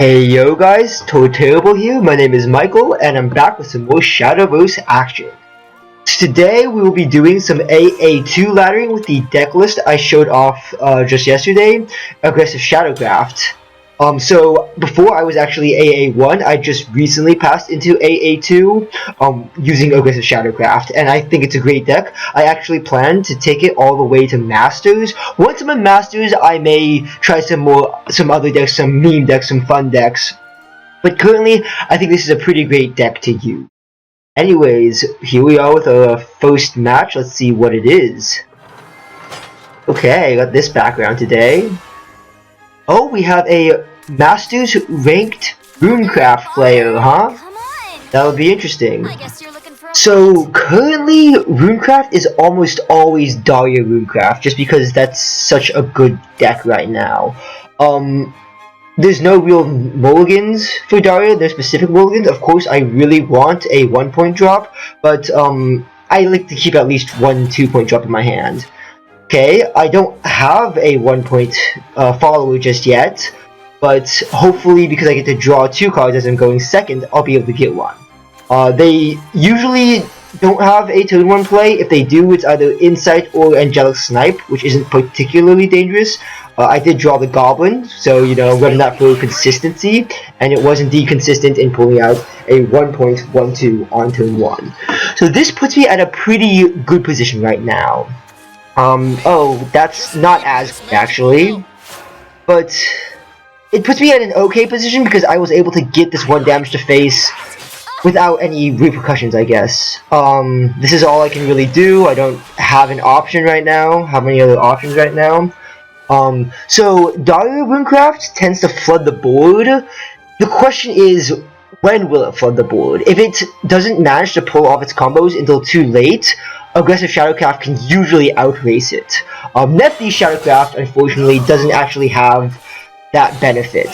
Hey yo guys, Terrible here, my name is Michael and I'm back with some more Shadowverse action. Today we will be doing some AA2 laddering with the deck list I showed off just yesterday, Aggressive Shadowcraft. So before I was actually AA1, I just recently passed into AA2 using Aggressive Shadowcraft, and I think it's a great deck. I actually plan to take it all the way to Masters. Once I'm in Masters, I may try some other decks, some meme decks, some fun decks. But currently, I think this is a pretty great deck to use. Anyways, here we are with our first match. Let's see what it is. Okay, got this background today. Oh, we have a Masters ranked Runecraft player, huh? That would be interesting. So currently, Runecraft is almost always Daria Runecraft, just because that's such a good deck right now. There's no real mulligans for Daria, there's specific mulligans. Of course, I really want a 1-point drop, but I like to keep at least 1-2-point drop in my hand. Okay, I don't have a 1-point follower just yet, but hopefully because I get to draw 2 cards as I'm going second, I'll be able to get one. They usually don't have a turn 1 play. If they do, it's either Insight or Angelic Snipe, which isn't particularly dangerous. I did draw the Goblin, so you know, running that for consistency, and it was indeed consistent in pulling out a 1-point 1-2 on turn 1. So this puts me at a pretty good position right now. Oh, that's not as good, actually, but it puts me at an okay position because I was able to get this 1 damage to face without any repercussions, I guess. This is all I can really do. I don't have an option right now, have any other options right now. So Daria Runecraft tends to flood the board. The question is, when will it flood the board? If it doesn't manage to pull off its combos until too late, Aggressive Shadowcraft can usually outrace it. Nefty Shadowcraft, unfortunately, doesn't actually have that benefit.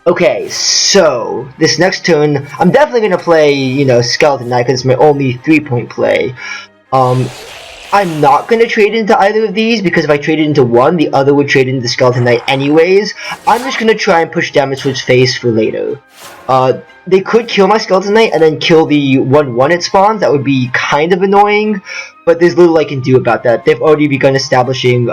Okay, so this next turn, I'm definitely going to play, you know, Skeleton Knight because it's my only 3-point play. I'm not going to trade into either of these because if I traded into one, the other would trade into Skeleton Knight anyways. I'm just going to try and push damage to its face for later. They could kill my Skeleton Knight and then kill the 1-1 it spawns. That would be kind of annoying, but there's little I can do about that. They've already begun establishing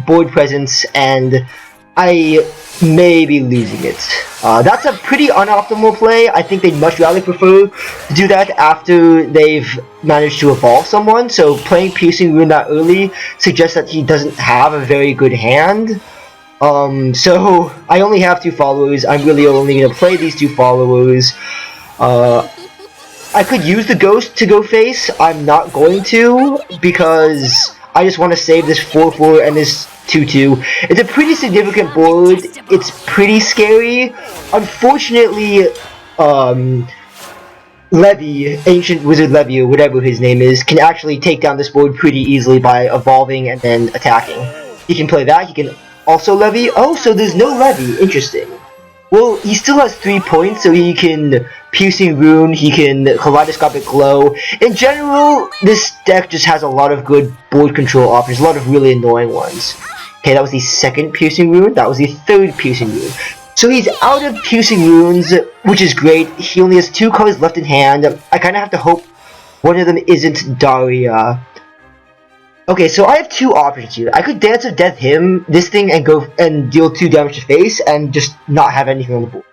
board presence, and I may be losing it. That's a pretty unoptimal play. I think they'd much rather prefer to do that after they've managed to evolve someone, so playing Piercing Rune that early suggests that he doesn't have a very good hand. So I only have 2 followers. I'm really only going to play these 2 followers. I could use the Ghost to go face. I'm not going to, because I just want to save this 4-4 and this 2-2. It's a pretty significant board. It's pretty scary. Unfortunately, Levy, Ancient Wizard Levy, or whatever his name is, can actually take down this board pretty easily by evolving and then attacking. He can play that. He can also Levy. Oh, so there's no Levy. Interesting. Well, he still has 3 points, so he can Piercing Rune, he can Kaleidoscopic Glow. In general, this deck just has a lot of good board control options, a lot of really annoying ones. Okay, that was the 2nd Piercing Rune, that was the 3rd Piercing Rune. So he's out of Piercing Runes, which is great. He only has 2 cards left in hand. I kind of have to hope one of them isn't Daria. Okay, so I have 2 options here. I could Dance of Death him, this thing, and go and deal 2 damage to face, and just not have anything on the board.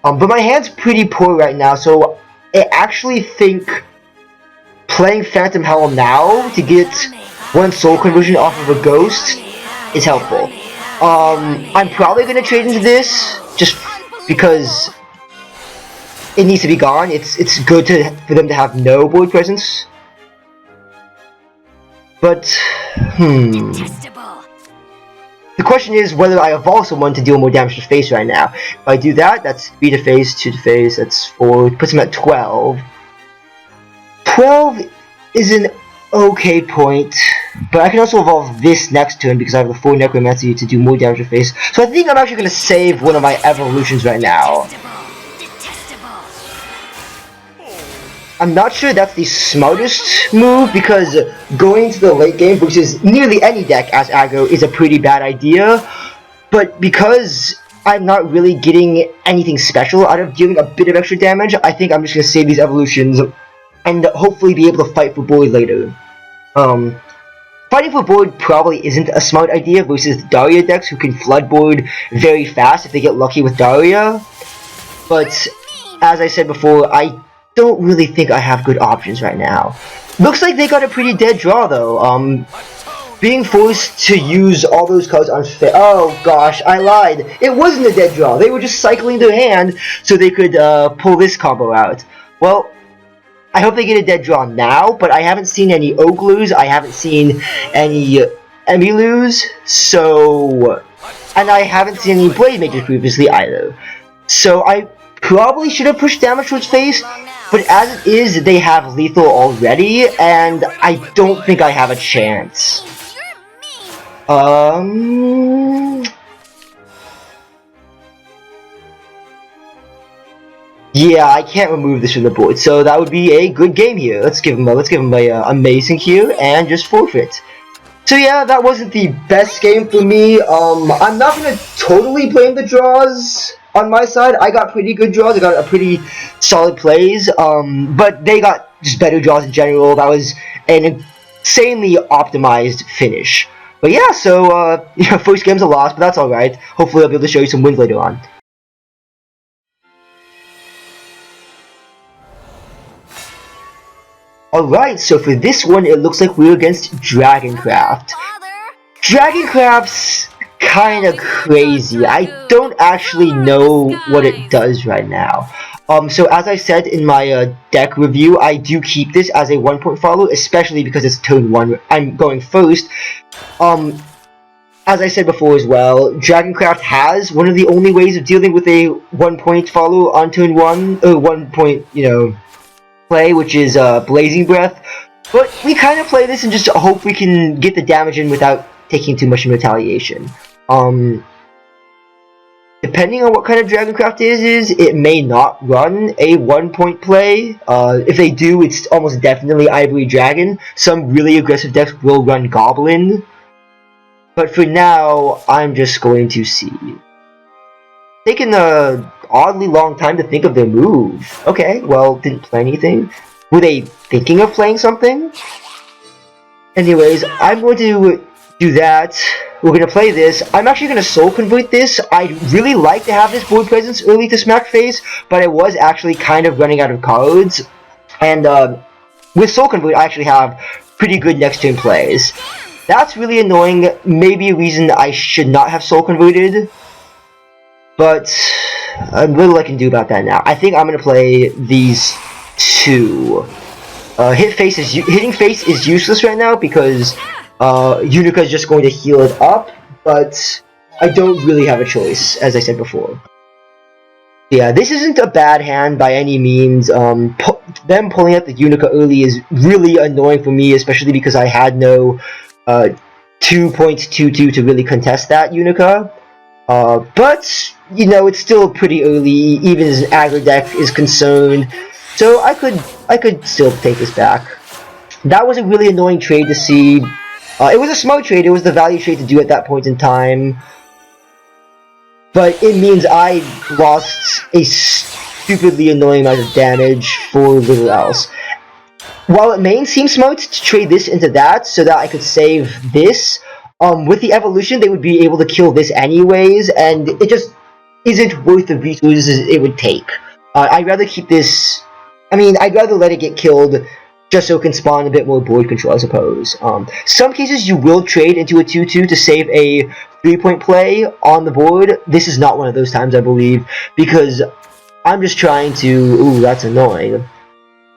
But my hand's pretty poor right now, so I actually think playing Phantom Howl now to get 1 soul conversion off of a ghost is helpful. I'm probably going to trade into this, just because it needs to be gone. It's good for them to have no board presence. But, the question is whether I evolve someone to deal more damage to face right now. If I do that, that's 3 to face, 2 to face, that's 4, puts him at 12. 12 is an okay point, but I can also evolve this next turn because I have the 4 Necromancy to do more damage to face. So I think I'm actually going to save one of my evolutions right now. I'm not sure that's the smartest move, because going to the late game versus nearly any deck as aggro is a pretty bad idea, but because I'm not really getting anything special out of dealing a bit of extra damage, I think I'm just going to save these evolutions and hopefully be able to fight for Boyd later. Fighting for Boyd probably isn't a smart idea versus the Daria decks who can flood Boyd very fast if they get lucky with Daria. But, as I said before, I don't really think I have good options right now. Looks like they got a pretty dead draw though. Being forced to use all those cards on oh gosh, I lied. It wasn't a dead draw. They were just cycling their hand so they could pull this combo out. Well, I hope they get a dead draw now, but I haven't seen any Oglus, I haven't seen any Emilus, so... And I haven't seen any Blade Mages previously either. So I probably should have pushed damage to its face, but as it is, they have lethal already, and I don't think I have a chance. Yeah, I can't remove this from the board, so that would be a good game here. Let's give him a amazing here and just forfeit. So yeah, that wasn't the best game for me. I'm not gonna totally blame the draws on my side. I got pretty good draws. I got a pretty solid plays. But they got just better draws in general. That was an insanely optimized finish. But yeah, so first game's a loss, but that's all right. Hopefully, I'll be able to show you some wins later on. Alright, so for this one, it looks like we're against Shadowcraft. Shadowcraft's kinda crazy. I don't actually know what it does right now. So as I said in my deck review, I do keep this as a 1-point follow, especially because it's turn 1. I'm going first. As I said before as well, Shadowcraft has one of the only ways of dealing with a 1-point follow on turn 1, or 1-point, play, which is Blazing Breath, but we kind of play this and just hope we can get the damage in without taking too much in retaliation. Depending on what kind of Shadowcraft is, it may not run a 1-point play. If they do, it's almost definitely Ivory Dragon. Some really aggressive decks will run Goblin, but for now, I'm just going to see. Taking a oddly long time to think of their move. Okay, well, didn't play anything. Were they thinking of playing something? Anyways, I'm going to do that. We're going to play this. I'm actually going to Soul Convert this. I'd really like to have this board presence early to smack face, but I was actually kind of running out of cards. And with Soul Convert, I actually have pretty good next turn plays. That's really annoying. Maybe a reason I should not have Soul Converted. But little I can do about that now. I think I'm gonna play these two. Hitting face is useless right now because Unica is just going to heal it up. But I don't really have a choice, as I said before. Yeah, this isn't a bad hand by any means. Them pulling out the Unica early is really annoying for me, especially because I had no 2.22 to really contest that Unica. But, it's still pretty early, even as an aggro deck is concerned, so I could still take this back. That was a really annoying trade to see. It was a smart trade, it was the value trade to do at that point in time, but it means I lost a stupidly annoying amount of damage for little else. While it may seem smart to trade this into that, so that I could save this, with the evolution, they would be able to kill this anyways, and it just isn't worth the resources it would take. I'd rather keep this... I'd rather let it get killed just so it can spawn a bit more board control, I suppose. Some cases you will trade into a 2-2 to save a 3-point play on the board. This is not one of those times, I believe, because I'm just trying to... Ooh, that's annoying.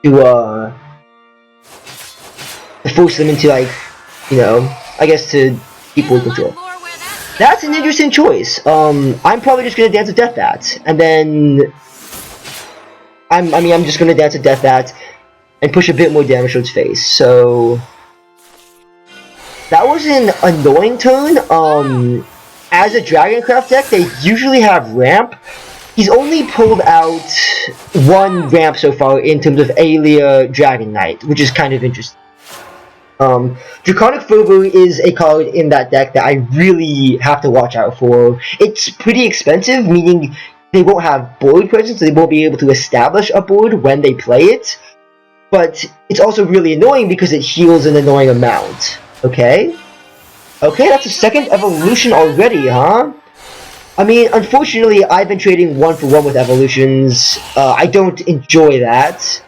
To force them into, I guess to... board control. That's an interesting choice. I'm probably just gonna dance a death that, and then I'm just gonna dance a death that and push a bit more damage to its face. So that was an annoying turn. As a Shadowcraft deck, they usually have ramp. He's only pulled out one ramp so far in terms of Aelia Dragon Knight, which is kind of interesting. Draconic Fervor is a card in that deck that I really have to watch out for. It's pretty expensive, meaning they won't have board presence, so they won't be able to establish a board when they play it. But it's also really annoying because it heals an annoying amount. Okay? Okay, that's a second evolution already, huh? I mean, unfortunately, I've been trading 1-for-1 with evolutions. I don't enjoy that.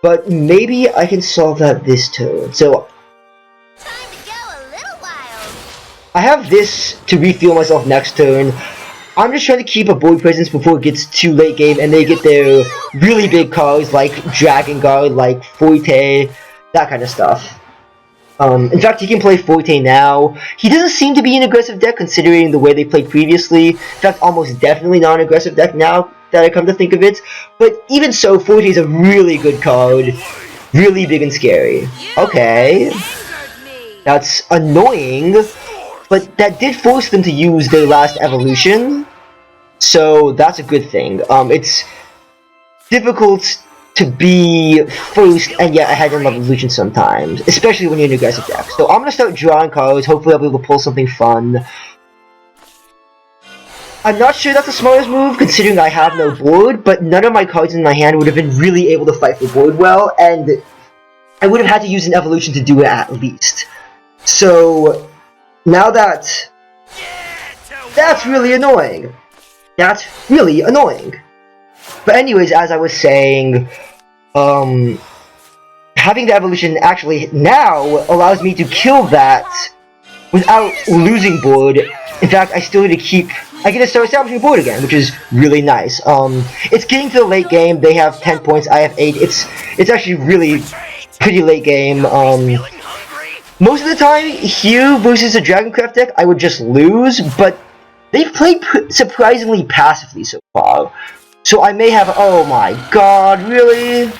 But maybe I can solve that this turn. So, Time to go a little wild. I have this to refuel myself next turn. I'm just trying to keep a board presence before it gets too late game and they get their really big cards like Dragon Guard, like Forte, that kind of stuff. In fact, he can play Forte now. He doesn't seem to be an aggressive deck considering the way they played previously. In fact, almost definitely not an aggressive deck now that I come to think of it. But even so, Forte is a really good card. Really big and scary. Okay. That's annoying. But that did force them to use their last evolution. So that's a good thing. It's difficult to be first and yet ahead in evolution sometimes, especially when you're in an aggressive deck. So I'm gonna start drawing cards. Hopefully I'll be able to pull something fun. I'm not sure that's the smartest move considering I have no board, but none of my cards in my hand would have been really able to fight for board well, and I would have had to use an evolution to do it at least. So now that's really annoying. That's really annoying. But anyways, as I was saying, having the evolution actually now allows me to kill that without losing board. In fact, I still need to keep... I get to start establishing board again, which is really nice. It's getting to the late game. They have 10 points, I have 8. It's actually really pretty late game. Most of the time, here versus a Shadowcraft deck, I would just lose, but they've played surprisingly passively so far. So I may have... Oh my god, really?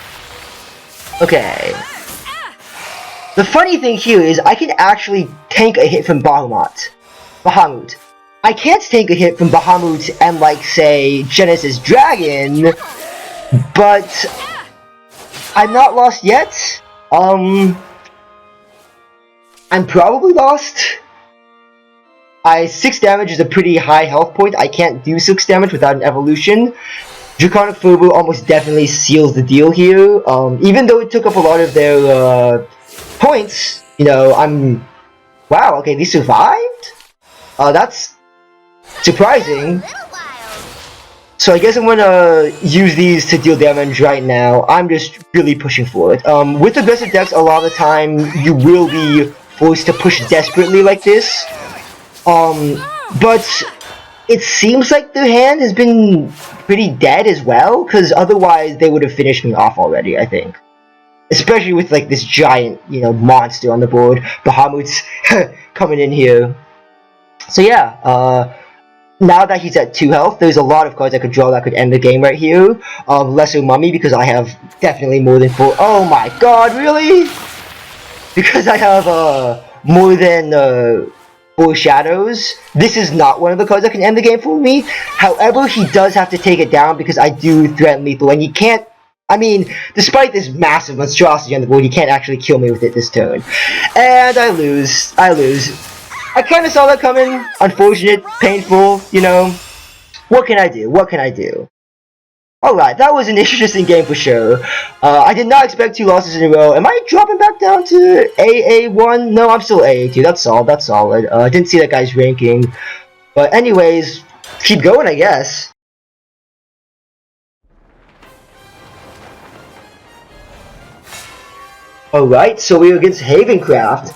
Okay. The funny thing here is I can actually tank a hit from Bahamut. I can't tank a hit from Bahamut and, like, say, Genesis Dragon, but I'm not lost yet. I'm probably lost. 6 damage is a pretty high health point. I can't do 6 damage without an evolution. Draconic Fervor almost definitely seals the deal here. Even though it took up a lot of their points, you know, wow, okay, they survived? That's surprising. So I guess I'm gonna use these to deal damage right now. I'm just really pushing for it. With aggressive decks, a lot of the time you will be forced to push desperately like this. But it seems like their hand has been pretty dead as well, because otherwise they would have finished me off already, I think. Especially with, like, this giant, you know, monster on the board. Bahamut's coming in here. So yeah, now that he's at 2 health, there's a lot of cards I could draw that could end the game right here. Lesser Mummy, because I have definitely more than 4... Oh my god, really? Because I have, more than, 4 shadows. This is not one of the cards that can end the game for me. However, he does have to take it down because I do threaten lethal, and he can't... I mean, despite this massive monstrosity on the board, he can't actually kill me with it this turn. And I lose. I kind of saw that coming. Unfortunate, painful, you know. What can I do? Alright, that was an interesting game for sure. I did not expect 2 losses in a row. Am I dropping back down to AA1? No, I'm still AA2. That's solid. I didn't see that guy's ranking. But anyways, keep going, I guess. Alright, so we're against Havencraft.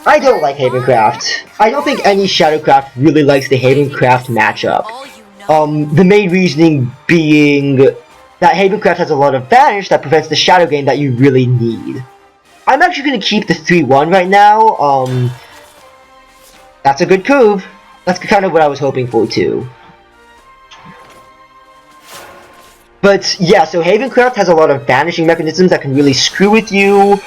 I don't like Havencraft. I don't think any Shadowcraft really likes the Havencraft matchup. The main reasoning being that Havencraft has a lot of banish that prevents the shadow gain that you really need. I'm actually going to keep the 3-1 right now. That's a good curve. That's kind of what I was hoping for too. But yeah, so Havencraft has a lot of banishing mechanisms that can really screw with you.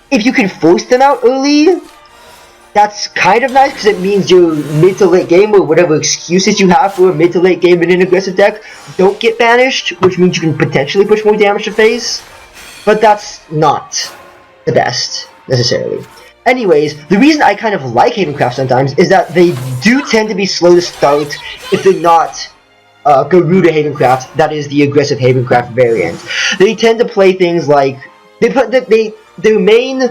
If you can force them out early, that's kind of nice because it means your mid to late game or whatever excuses you have for a mid to late game in an aggressive deck don't get banished, which means you can potentially push more damage to face. but that's not the best, necessarily. Anyways, the reason I kind of like Havencraft sometimes is that they do tend to be slow to start if they're not Garuda Havencraft, that is the aggressive Havencraft variant. They tend to play things like, their main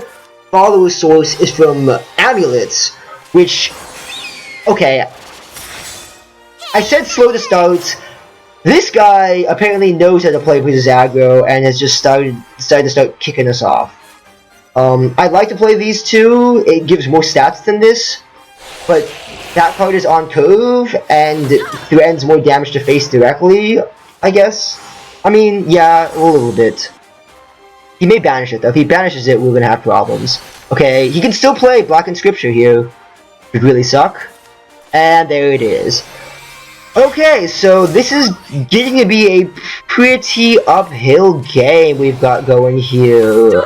follower source is from amulets, which, okay, I said slow to start. This guy apparently knows how to play Blizzard's aggro and has just decided to start kicking us off. I'd like to play these two. It gives more stats than this, but that card is on curve and threatens more damage to face directly, I guess. I mean, yeah, a little bit. He may banish it though. If he banishes it, we're gonna have problems. Okay, he can still play Blackened Scripture here. It would really suck. And there it is. Okay, so this is getting to be a pretty uphill game we've got going here.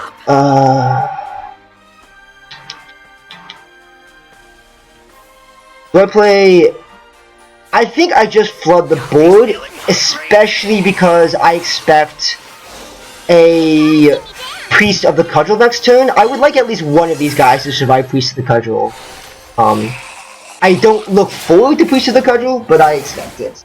Do I play... I think I just flood the board, especially because I expect a Priest of the Cudgel next turn. I would like at least one of these guys to survive Priest of the Cudgel. I don't look forward to Priest of the Cudgel, but I expect it.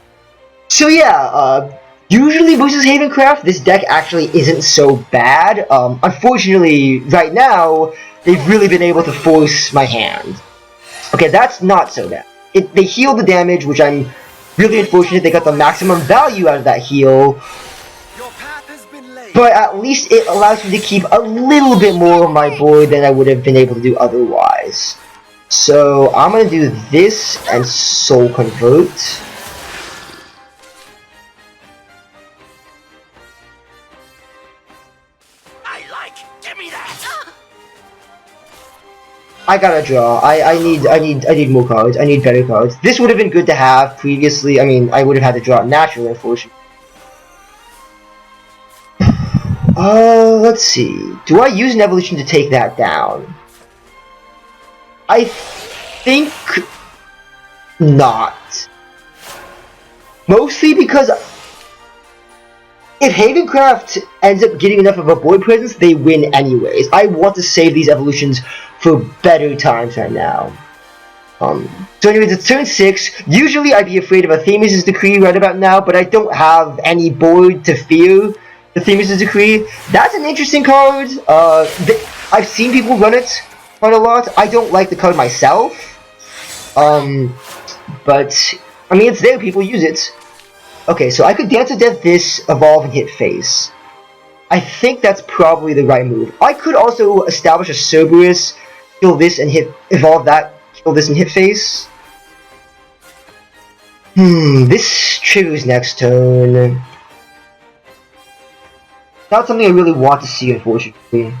So yeah, usually versus Havencraft, this deck actually isn't so bad. Unfortunately, right now, they've really been able to force my hand. Okay, that's not so bad. They heal the damage, which I'm really unfortunate they got the maximum value out of that heal. But at least it allows me to keep a little bit more of my board than I would have been able to do otherwise. So I'm gonna do this and Soul Convert. I gotta draw. I need more cards. I need better cards. This would have been good to have previously. I mean, I would have had to draw it naturally, unfortunately. Let's see. Do I use an evolution to take that down? I think not. Mostly because if Havencraft ends up getting enough of a board presence, they win anyways. I want to save these evolutions for better times right now. So anyways, it's turn 6. Usually I'd be afraid of a Themis' Decree right about now, but I don't have any board to fear the Themis' Decree. That's an interesting card. I've seen people run it quite a lot. I don't like the card myself. But, I mean, it's there, people use it. Okay, so I could Dance of Death this, evolve, and hit face. I think that's probably the right move. I could also establish a Cerberus, kill this and evolve that, kill this and hit face. This triggers next turn. Not something I really want to see, unfortunately.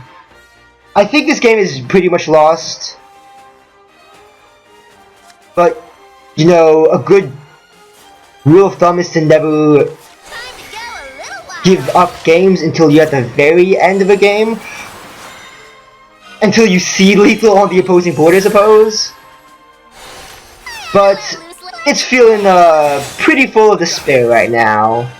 I think this game is pretty much lost. But, you know, a good rule of thumb is to never give up games until you're at the very end of a game. Until you see lethal on the opposing board, I suppose. But it's feeling pretty full of despair right now.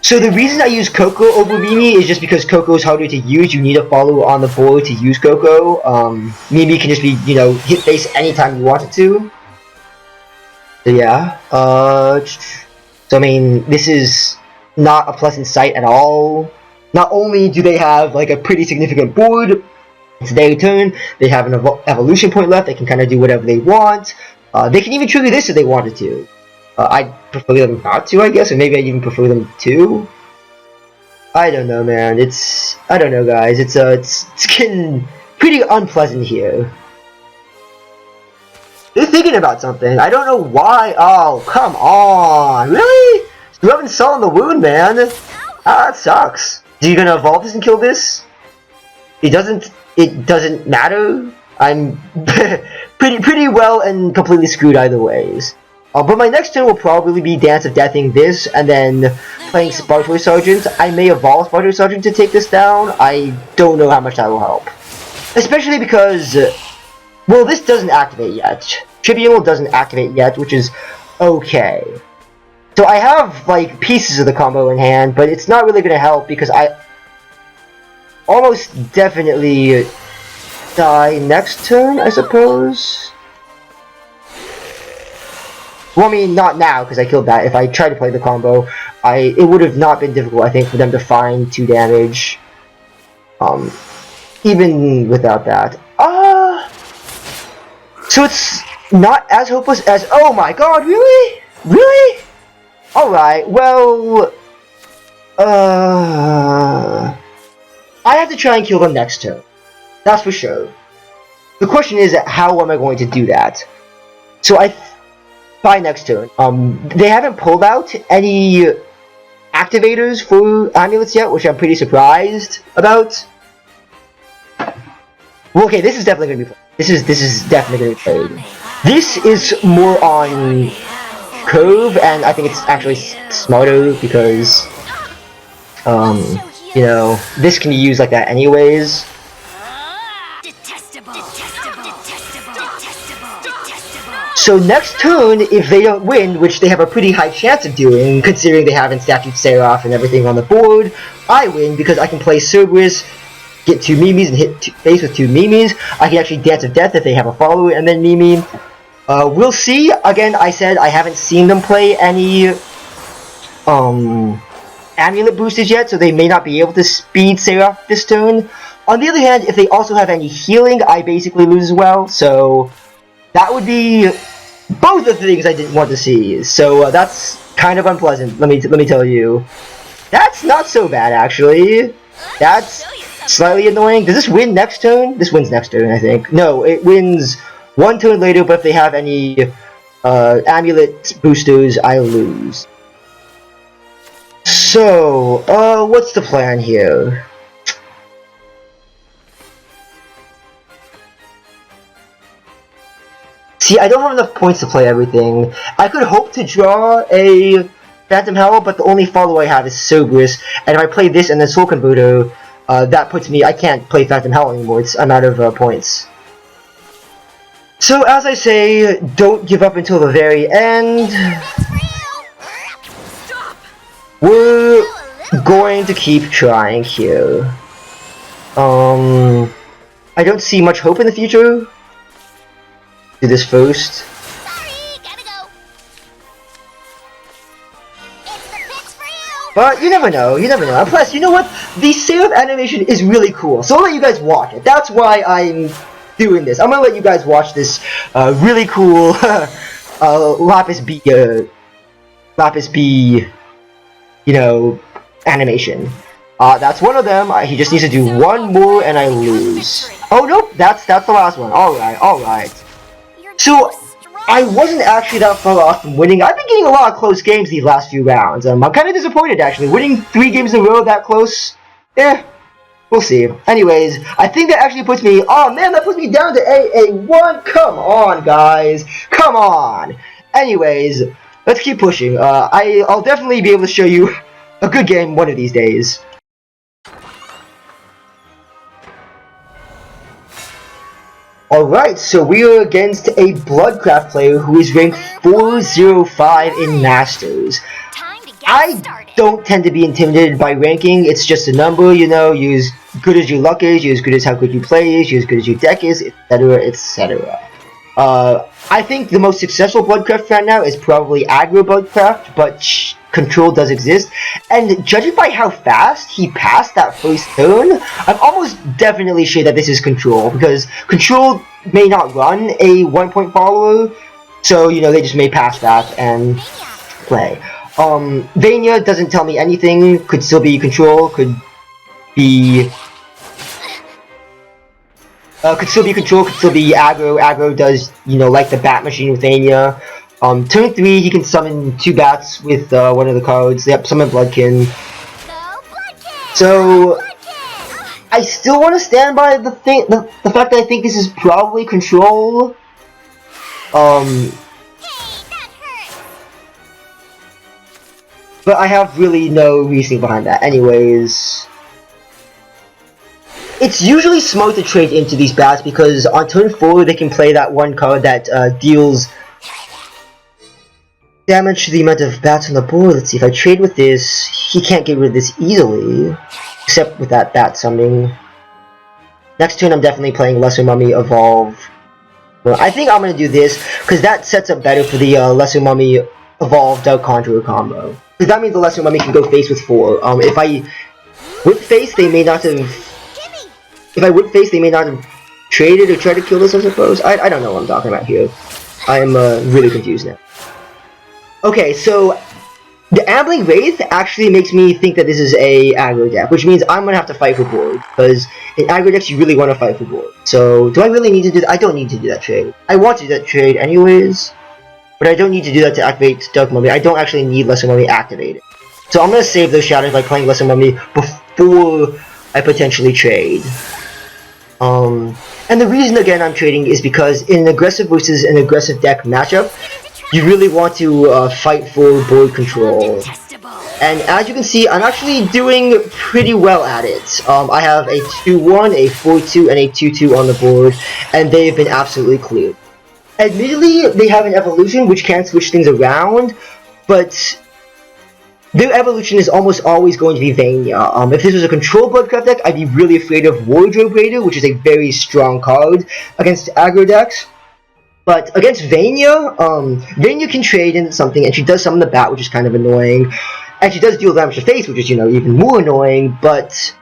So the reason I use Coco over Mimi is just because Coco is harder to use. You need a follower on the board to use Coco. Mimi can just be, you know, hit face anytime you want it to. So yeah, so I mean, this is not a pleasant sight at all. Not only do they have like a pretty significant board, it's their turn, they have an evolution point left, they can kind of do whatever they want. They can even trigger this if they wanted to. I'd prefer them not to, I guess, or maybe I'd even prefer them to. I don't know, man. I don't know, guys. It's getting pretty unpleasant here. They're thinking about something. I don't know why. Oh, come on. Really? You haven't salt the wound, man. Ah, that sucks. Are you gonna evolve this and kill this? It doesn't matter. I'm pretty well and completely screwed either ways. But my next turn will probably be Dance of Deathing this, and then playing Spartory Sergeant. I may evolve Spartory Sergeant to take this down. I don't know how much that will help. Especially because, well, this doesn't activate yet. Tribunal doesn't activate yet, which is okay. So I have, like, pieces of the combo in hand, but it's not really going to help because almost definitely die next turn, I suppose. Well, I mean, not now, because I killed that. If I tried to play the combo, it would have not been difficult, I think, for them to find 2 damage. Even without that. So it's not as hopeless as... Oh my god, really? Really? Alright, well... I have to try and kill them next turn. That's for sure. The question is, how am I going to do that? So by next turn, they haven't pulled out any activators for amulets yet, which I'm pretty surprised about. Well, okay, this is definitely gonna be played. This is definitely gonna be played. This is more on curve, and I think it's actually smarter because, you know, this can be used like that anyways. So next turn, if they don't win, which they have a pretty high chance of doing, considering they haven't statued Seraph and everything on the board, I win because I can play Cerberus, get 2 Mimis, and hit face with 2 Mimis. I can actually Dance of Death if they have a follower, and then Mimi. We'll see. Again, I said I haven't seen them play any amulet boosters yet, so they may not be able to speed Seraph this turn. On the other hand, if they also have any healing, I basically lose as well, so that would be both of the things I didn't want to see. So that's kind of unpleasant, let me tell you. That's not so bad, actually. That's slightly annoying. Does this win next turn? This wins next turn, I think. No, it wins 1 turn later, but if they have any amulet boosters, I lose. So, what's the plan here? See, I don't have enough points to play everything. I could hope to draw a Phantom Howl, but the only follow I have is Cerberus, and if I play this and then Soul Converter, that puts me... I can't play Phantom Howl anymore, I'm out of points. So, as I say, don't give up until the very end. We're going to keep trying here. I don't see much hope in the future. Do this first. Sorry, gotta go. It's the pits for you. But you never know, And plus, you know what? The Seraph animation is really cool, so I'll let you guys watch it. That's why I'm doing this. I'm gonna let you guys watch this really cool Lapis B, you know, animation. That's one of them. He just needs to do one more and I lose. Oh nope, that's the last one. Alright. So, I wasn't actually that far off from winning. I've been getting a lot of close games these last few rounds. I'm kind of disappointed, actually. Winning 3 games in a row that close? We'll see. Anyways, I think that actually puts me... Oh, man, that puts me down to AA1. Come on, guys. Come on. Anyways, let's keep pushing. I'll definitely be able to show you a good game one of these days. Alright, so we are against a Bloodcraft player who is ranked 405 in Masters. I don't tend to be intimidated by ranking, it's just a number, you know, you're as good as your luck is, you're as good as how good you play is, you're as good as your deck is, etc, etc. I think the most successful Bloodcraft right now is probably Aggro Bloodcraft, but Control does exist, and judging by how fast he passed that first turn, I'm almost definitely sure that this is Control, because Control may not run a 1-point follower, so, you know, they just may pass that and play. Vania doesn't tell me anything, could still be Control, could be Control, could still be Aggro. Aggro does, you know, like the Bat Machine with Vania. Turn 3, he can summon 2 bats with one of the cards. Yep, summon Bloodkin. So, I still want to stand by the fact that I think this is probably Control. But I have really no reasoning behind that. Anyways, it's usually smart to trade into these bats because on turn 4 they can play that one card that deals damage to the amount of bats on the board. Let's see, if I trade with this, he can't get rid of this easily. except with that bat summoning. Next turn I'm definitely playing Lesser Mummy Evolve. Well, I think I'm going to do this, because that sets up better for the Lesser Mummy Evolve Dark Conjurer combo. Because that means the Lesser Mummy can go face with 4. If I whip face, they may not have... If I whip face, they may not have traded or tried to kill this, I suppose. I don't know what I'm talking about here. I am really confused now. Okay, so the Ambling Wraith actually makes me think that this is a aggro deck, which means I'm going to have to fight for board, because in aggro decks you really want to fight for board. So, do I really need to do that? I don't need to do that trade. I want to do that trade anyways, but I don't need to do that to activate Dark Mummy. I don't actually need Lesser Mummy activated. So I'm going to save those shadows by playing Lesser Mummy before I potentially trade. And the reason again I'm trading is because in an aggressive versus an aggressive deck matchup, you really want to fight for board control. And as you can see, I'm actually doing pretty well at it. I have a 2-1, a 4-2, and a 2-2 on the board, and they've been absolutely cleared. Admittedly, they have an evolution which can switch things around, but their evolution is almost always going to be Vania. If this was a control Bloodcraft deck, I'd be really afraid of Wardrobe Raider, which is a very strong card against aggro decks. But against Vania, Vania can trade into something, and she does summon the bat, which is kind of annoying. And she does deal damage to face, which is, even more annoying, but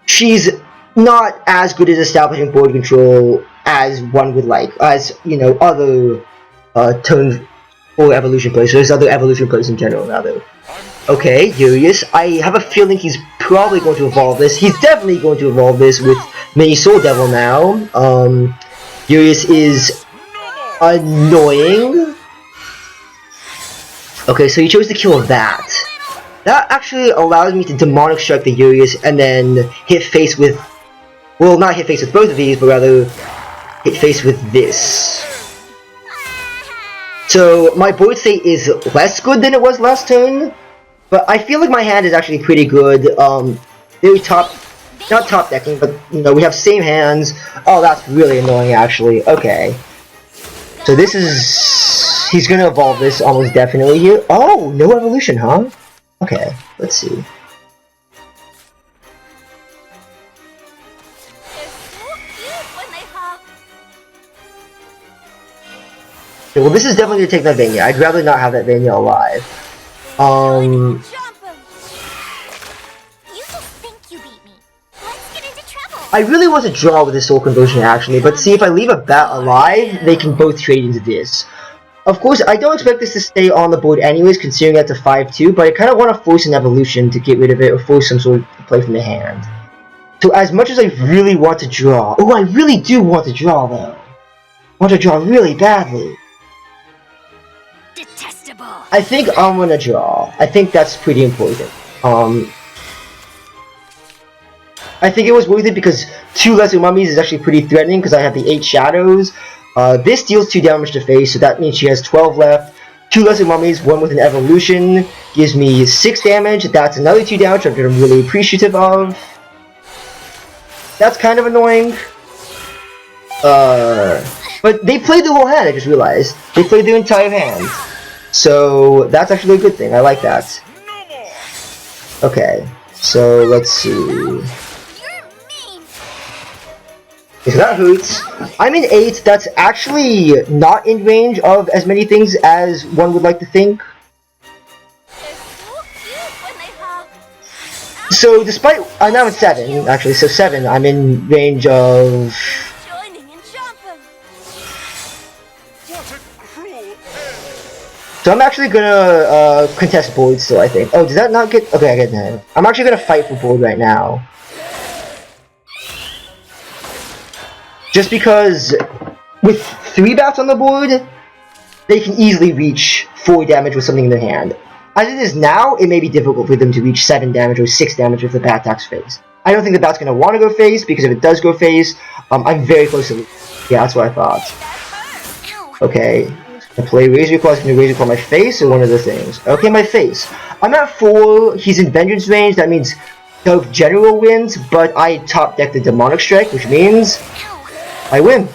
she's not as good at establishing board control as one would like, as, other turn 4 evolution players, so there's other evolution players in general, rather. Okay, Urius, I have a feeling he's probably going to evolve this. He's definitely going to evolve this with Mini Soul Devil now. Urius is annoying. Okay, so he chose to kill that. That actually allows me to Demonic Strike the Urius and then hit face with... Well, not hit face with both of these, but rather hit face with this. So, my board state is less good than it was last turn, but I feel like my hand is actually pretty good. Very not top decking, but, we have same hands. Oh, that's really annoying, actually. Okay. So this is... He's gonna evolve this almost definitely here. Oh, no evolution, huh? Okay, let's see. Okay, well, this is definitely gonna take that Vania. I'd rather not have that Vania alive. I really want to draw with this Soul Conversion actually, but see, if I leave a bat alive, they can both trade into this. Of course, I don't expect this to stay on the board anyways, considering that's a 5-2, but I kind of want to force an evolution to get rid of it, or force some sort of play from the hand. So as much as I really want to draw... Oh, I really do want to draw, though. I want to draw really badly. Detestable. I think I'm gonna draw. I think that's pretty important. I think it was worth it because 2 Lesser Mummies is actually pretty threatening because I have the 8 Shadows. This deals 2 damage to face, so that means she has 12 left. 2 Lesser Mummies, 1 with an evolution, gives me 6 damage. That's another 2 damage, which I'm really appreciative of. That's kind of annoying. But they played the whole hand, I just realized. They played their entire hand. So, that's actually a good thing. I like that. Okay, so let's see. Okay, so that hurts. I'm in 8. That's actually not in range of as many things as one would like to think. So despite... I'm now at 7, actually. So 7, I'm in range of... So I'm actually gonna contest board still, I think. Oh, did that not get... Okay, I get that. I'm actually gonna fight for board right now. Just because with 3 bats on the board, they can easily reach 4 damage with something in their hand. As it is now, it may be difficult for them to reach 7 damage or 6 damage if the bat attacks face. I don't think the bat's going to want to go face, because if it does go face, I'm very close to... Yeah, that's what I thought. Okay. I play Razor Claw, can Razor Claw my face, or one of the things? Okay, my face. I'm at 4, he's in Vengeance range, that means Dove General wins, but I top deck the Demonic Strike, which means I win.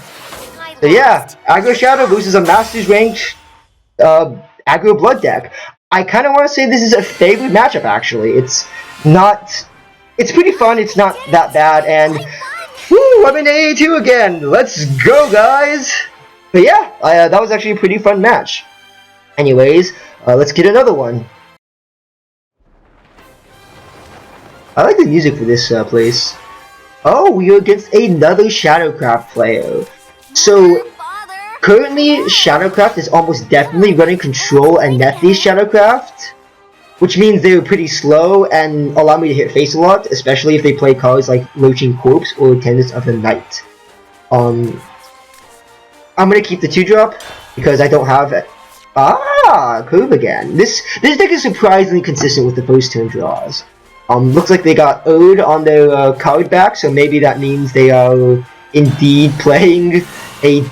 So yeah, Aggro Shadow versus a Master's Rank Aggro Blood deck. I kind of want to say this is a favored matchup, actually. It's not it's pretty fun. It's not that bad, and woo, I'm in AA2 again. Let's go, guys. But yeah, that was actually a pretty fun match. Anyways, let's get another one. I like the music for this place. Oh, we are against another Shadowcraft player. So, currently, Shadowcraft is almost definitely running Control and Nephthys Shadowcraft, which means they're pretty slow and allow me to hit face a lot, especially if they play cards like Lurching Corpse or Attendants of the Night. I'm gonna keep the 2-drop because I don't have it. Ah, curve again. This deck is surprisingly consistent with the first turn draws. Looks like they got Ode on their card back, so maybe that means they are indeed playing a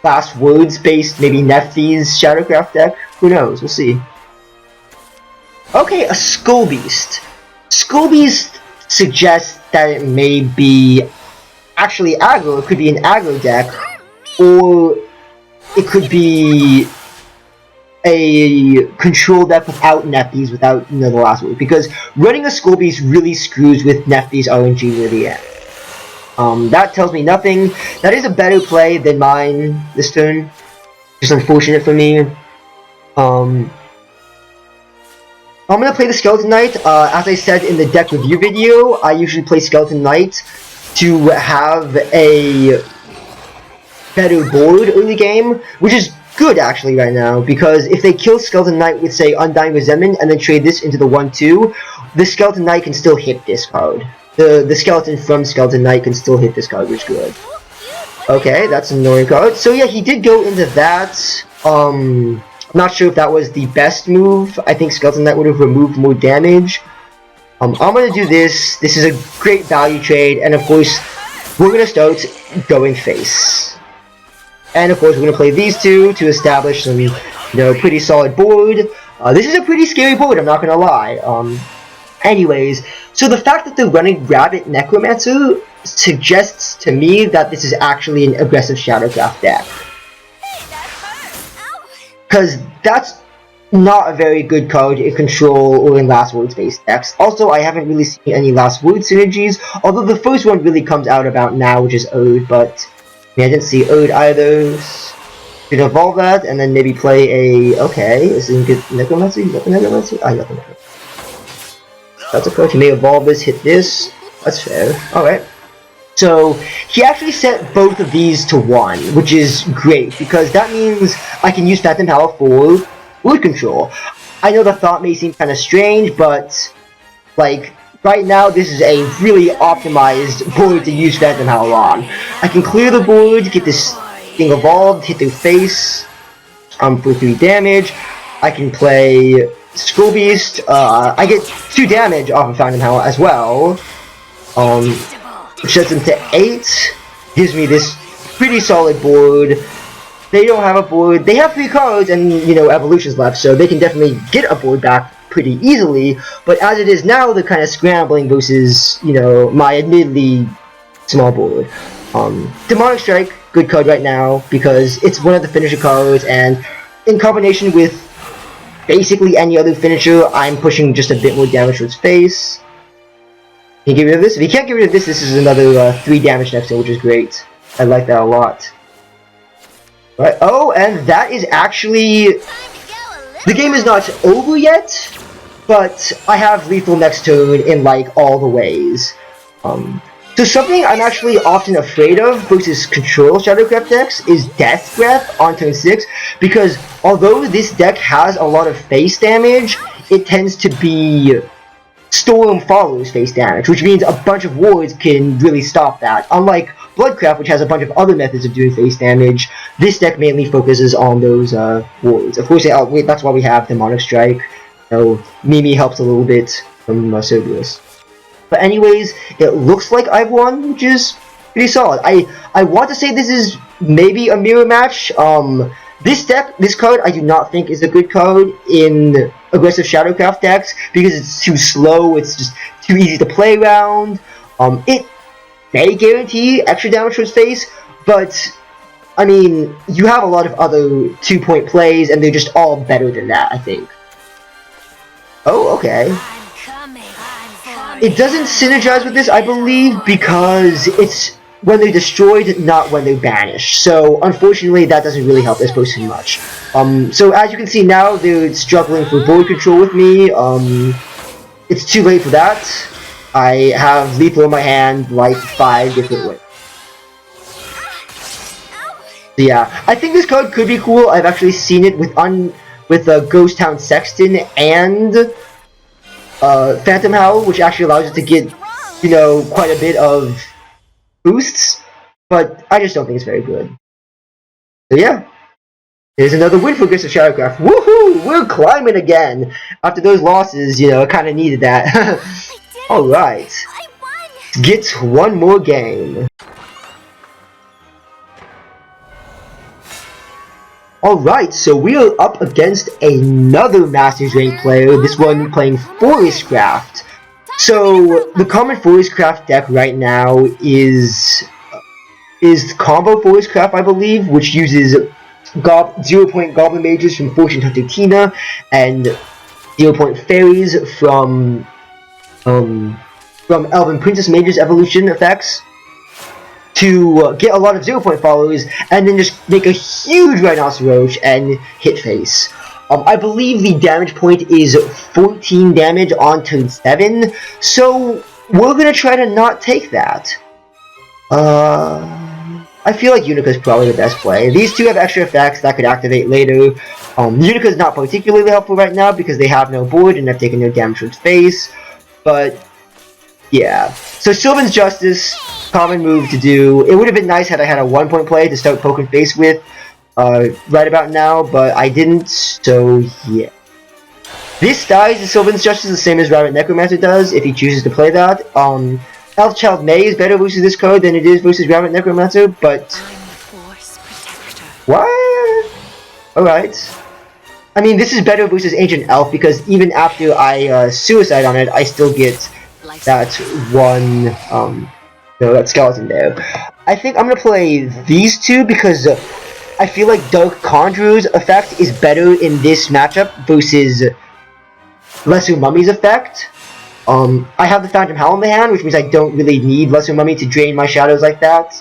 last words based, maybe Nephthys Shadowcraft deck. Who knows? We'll see. Okay, a Skull Beast. Skull Beast suggests that it may be actually aggro. It could be an aggro deck, or it could be a control deck without Nephthys, without the last word, because running a Skull Beast really screws with Nephthys RNG near the end. That tells me nothing. That is a better play than mine this turn. Just unfortunate for me. I'm gonna play the Skeleton Knight. As I said in the deck review video, I usually play Skeleton Knight to have a better board early game, which is good actually right now, because if they kill Skeleton Knight with, say, Undying Resentment and then trade this into the 1-2, the Skeleton Knight can still hit this card. The skeleton from Skeleton Knight can still hit this card, which is good. Okay, that's an annoying card. So yeah, he did go into that. I'm not sure if that was the best move. I think Skeleton Knight would have removed more damage. I'm gonna do this. This is a great value trade, and of course, we're gonna start going face. And of course, we're gonna play these two to establish some, pretty solid board. This is a pretty scary board, I'm not gonna lie. Anyways, so the fact that they're running Rabbit Necromancer suggests to me that this is actually an aggressive Shadowcraft deck. Because that's not a very good card in Control or in Last Word based decks. Also, I haven't really seen any Last Word synergies, although the first one really comes out about now, which is Ode, but I didn't see Ode either. Could evolve that, and then maybe play a... Okay, is it good Necromancer? You got the Necromancer? I got the Necromancer. That's a card. You may evolve this, hit this. That's fair. Alright. So, he actually set both of these to 1, which is great, because that means I can use Phantom Power for Word Control. I know the thought may seem kind of strange, but, like, right now this is a really optimized board to use Phantom Power on. I can clear the board, get this thing evolved, hit their face for 3 damage. I can play Skull Beast. I get 2 damage off of Phantom Power as well. Which sets them to 8. Gives me this pretty solid board. They don't have a board. They have 3 cards and, evolutions left, so they can definitely get a board back pretty easily. But as it is now, they're kind of scrambling versus, my admittedly small board. Demonic Strike, good card right now, because it's one of the finisher cards, and in combination with basically any other finisher, I'm pushing just a bit more damage to its face. Can you get rid of this? If you can't get rid of this, this is another 3 damage next turn, which is great. I like that a lot. Right. Oh, and that is actually... The game is not over yet, but I have lethal next turn in, all the ways. So something I'm actually often afraid of versus Control Shadowcraft decks is Death Breath on turn 6, because although this deck has a lot of face damage, it tends to be Storm follows face damage, which means a bunch of wards can really stop that. Unlike Bloodcraft, which has a bunch of other methods of doing face damage, this deck mainly focuses on those wards. Of course, that's why we have Demonic Strike. Mimi helps a little bit from Cerberus. But anyways, it looks like I've won, which is pretty solid. I want to say this is maybe a mirror match. This card I do not think is a good card in aggressive Shadowcraft decks, because it's too slow, it's just too easy to play around. It may guarantee extra damage to its face, but, I mean, you have a lot of other 2-point plays, and they're just all better than that, I think. Oh, okay. It doesn't synergize with this, I believe, because it's when they're destroyed, not when they're banished. So, unfortunately, that doesn't really help this person much. So as you can see now, they're struggling for board control with me. It's too late for that. I have lethal in my hand, like 5 different ways. So yeah, I think this card could be cool. I've actually seen it with Ghost Town Sexton and Phantom Howl, which actually allows you to get, you know, quite a bit of boosts, but I just don't think it's very good. So yeah, there's another win for Aggressive Shadowcraft. Woohoo! We're climbing again! After those losses, you know, I kinda needed that. Alright. Get one more game. Alright, so we are up against another Masters Rank player, this one playing Forestcraft. So, the common Forestcraft deck right now is Combo Forestcraft, I believe, which uses 0-point Goblin Mages from Fortune Hunter Tina, and 0-point Fairies from Elven Princess Mage's evolution effects, to get a lot of 0-point followers, and then just make a huge Rhinoceros and hit face. I believe the damage point is 14 damage on turn 7, so we're gonna try to not take that. I feel like Unica's probably the best play. These two have extra effects that could activate later. Unica's not particularly helpful right now because they have no board and have taken no damage to its face, but yeah. So Sylvan's Justice, common move to do. It would have been nice had I had a 1-point play to start poking face with right about now, but I didn't, so yeah. This dies to Sylvan's Justice the same as Rabbit Necromancer does if he chooses to play that. Elfchild May is better versus this card than it is versus Rabbit Necromancer, but... What? Alright. I mean, this is better versus Ancient Elf because even after I suicide on it, I still get that one, that skeleton there. I think I'm gonna play these two because I feel like Dark Conjurer's effect is better in this matchup versus Lesser Mummy's effect. I have the Phantom Howl in my hand, which means I don't really need Lesser Mummy to drain my shadows like that.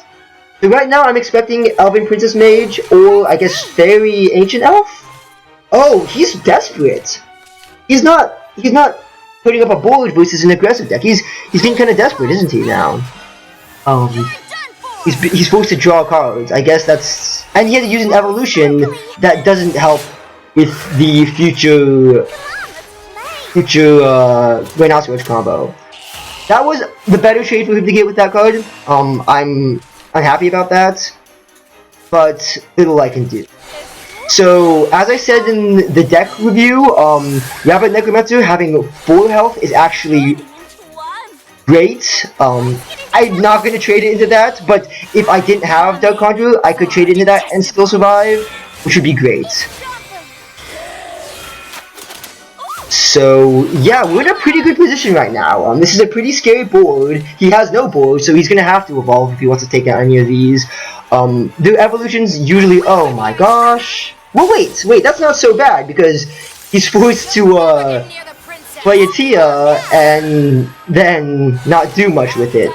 So right now I'm expecting Elven Princess Mage, or I guess Fairy Ancient Elf? Oh, he's desperate! He's not putting up a board versus an aggressive deck. He's getting kinda desperate, isn't he, now? He's supposed to draw cards. I guess that's... And he had to use an evolution that doesn't help with the future Rhinoceros combo. That was the better trade for him to get with that card. I'm unhappy about that, but little I can do. So, as I said in the deck review, Rabbit Necromancer having 4 health is actually great. I'm not going to trade it into that, but if I didn't have Dark Conjurer, I could trade it into that and still survive, which would be great. So, yeah, we're in a pretty good position right now. This is a pretty scary board. He has no board, so he's going to have to evolve if he wants to take out any of these. The evolutions usually... Oh my gosh. Well, wait, that's not so bad, because he's forced to, play a Tia, and then not do much with it.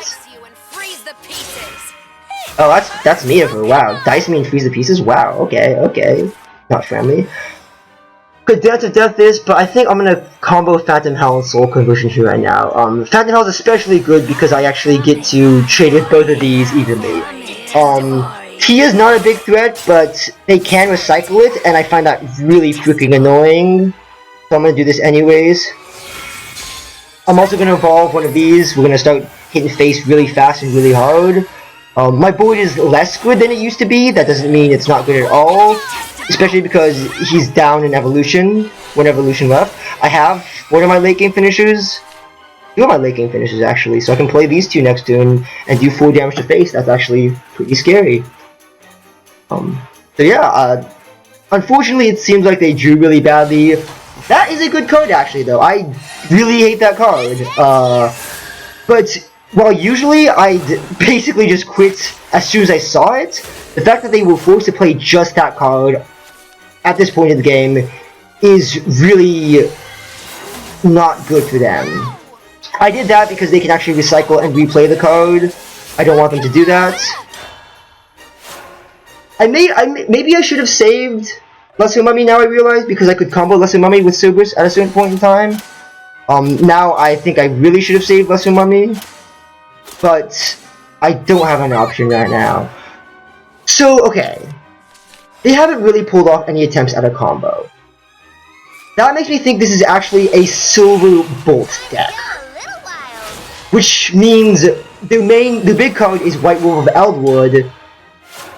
Oh, that's me of her. Wow. Dice me and freeze the pieces? Wow, okay. Not friendly. Could Dance of Death this, but I think I'm gonna combo Phantom Howl and Soul Conversion here right now. Phantom Howl is especially good because I actually get to trade with both of these evenly. Tia's not a big threat, but they can recycle it, and I find that really freaking annoying. So I'm gonna do this anyways. I'm also gonna evolve one of these. We're gonna start hitting face really fast and really hard. My board is less good than it used to be. That doesn't mean it's not good at all. Especially because he's down in evolution. One evolution left. I have one of my late game finishers. 2 of my late game finishers actually. So I can play these 2 next to him and do 4 damage to face. That's actually pretty scary. So yeah, unfortunately it seems like they drew really badly. That is a good card actually though. I really hate that card. But while usually I'd basically just quit as soon as I saw it, the fact that they were forced to play just that card at this point in the game is really not good for them. I did that because they can actually recycle and replay the card. I don't want them to do that. Maybe I should have saved Lesser Mummy, now I realize, because I could combo Lesser Mummy with Cerberus at a certain point in time. Now I think I really should have saved Lesser Mummy, but I don't have an option right now. So, okay. They haven't really pulled off any attempts at a combo. That makes me think this is actually a Silver Bolt deck. Which means the big card is White Wolf of Eldwood,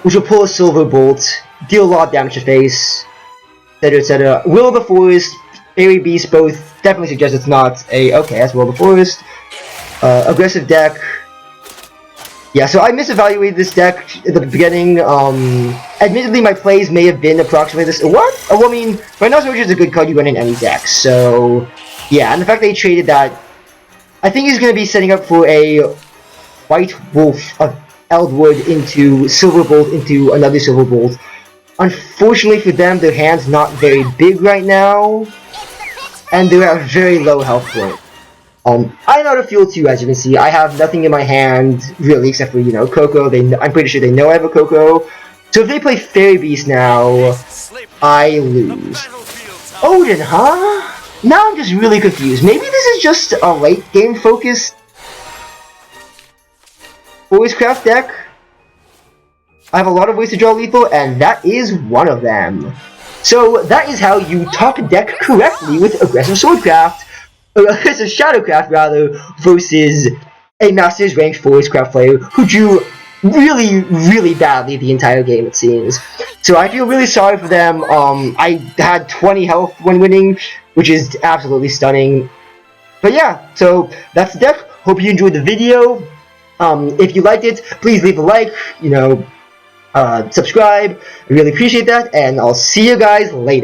which will pull a Silver Bolt, deal a lot of damage to face, etc, etc. Will of the Forest, Fairy Beast both definitely suggest it's not a... Okay, that's Will of the Forest. Aggressive deck. Yeah, so I misevaluated this deck at the beginning. Admittedly, my plays may have been approximately this. What? Oh, well, I mean, Rhinoceros is a good card you run in any deck, so... Yeah, and the fact they traded that... I think he's going to be setting up for a White Wolf of Eldwood into Silver Bolt into another Silver Bolt. Unfortunately for them, their hand's not very big right now, and they're at a very low health point. I'm out of fuel too, as you can see. I have nothing in my hand, really, except for, you know, Coco. I'm pretty sure they know I have a Coco. So if they play Fairy Beast now, I lose. Odin, huh? Now I'm just really confused. Maybe this is just a late game focused Shadowcraft deck? I have a lot of ways to draw lethal, and that is one of them. So that is how you top deck correctly with aggressive Swordcraft, or aggressive Shadowcraft rather, versus a Masters ranked Forestcraft player who drew really, really badly the entire game, it seems. So I feel really sorry for them. I had 20 health when winning, which is absolutely stunning. But yeah, so that's the deck. Hope you enjoyed the video. If you liked it, please leave a like, you know, subscribe. I really appreciate that, and I'll see you guys later.